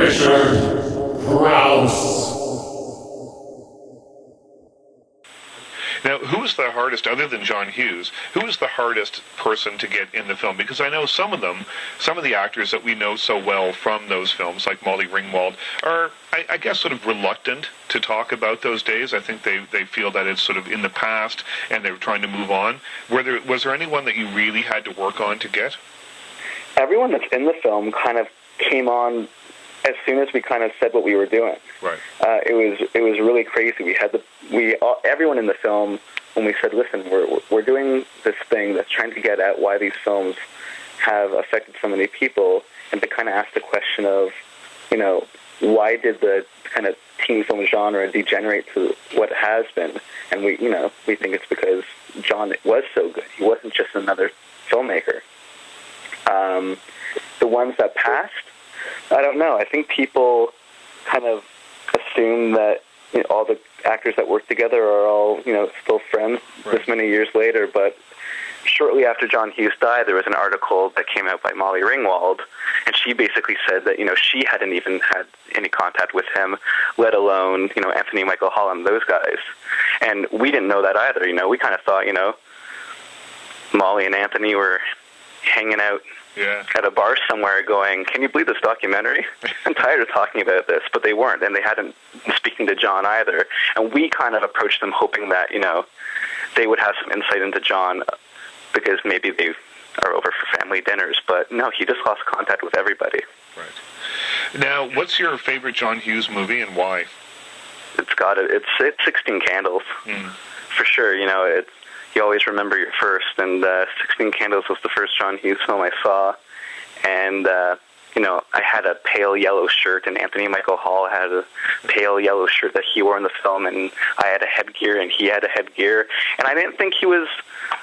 Richard Rouse. Now, who was the hardest, other than John Hughes, who was the hardest person to get in the film? Because I know some of the actors that we know so well from those films, like Molly Ringwald, are, I guess, sort of reluctant to talk about those days. I think they feel that it's sort of in the past and they're trying to move on. Was there anyone that you really had to work on to get? Everyone that's in the film kind of came on as soon as we kind of said what we were doing. Right. It was really crazy. Everyone in the film, when we said, listen, we're doing this thing that's trying to get at why these films have affected so many people, and to kind of ask the question of, why did the kind of teen film genre degenerate to what it has been? And we think it's because John was so good. He wasn't just another filmmaker. The ones that passed, I don't know. I think people kind of assume that all the actors that work together are all, still friends this many years later. But shortly after John Hughes died, there was an article that came out by Molly Ringwald, and she basically said that, she hadn't even had any contact with him, let alone, Anthony Michael Hall, those guys. And we didn't know that either. We kind of thought, Molly and Anthony were hanging out at a bar somewhere going, can you believe this documentary? I'm tired of talking about this. But they weren't, and they hadn't been speaking to John either. And we kind of approached them hoping that, they would have some insight into John because maybe they are over for family dinners. But no, he just lost contact with everybody. Right. Now, what's your favorite John Hughes movie and why? It's 16 Candles. For sure, you always remember your first, and 16 Candles was the first John Hughes film I saw, and, I had a pale yellow shirt, and Anthony Michael Hall had a pale yellow shirt that he wore in the film, and I had a headgear, and he had a headgear, and I didn't think he was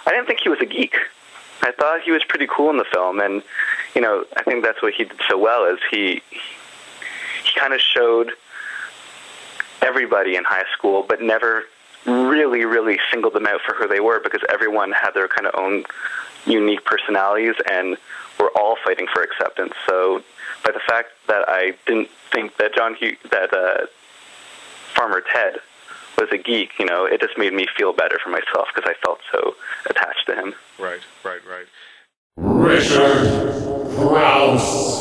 a geek. I thought he was pretty cool in the film, and, I think that's what he did so well, is he kind of showed everybody in high school, but never really, really singled them out for who they were, because everyone had their kind of own unique personalities, and we're all fighting for acceptance. So, by the fact that I didn't think that Farmer Ted was a geek, it just made me feel better for myself because I felt so attached to him. Right. Richard Rouse.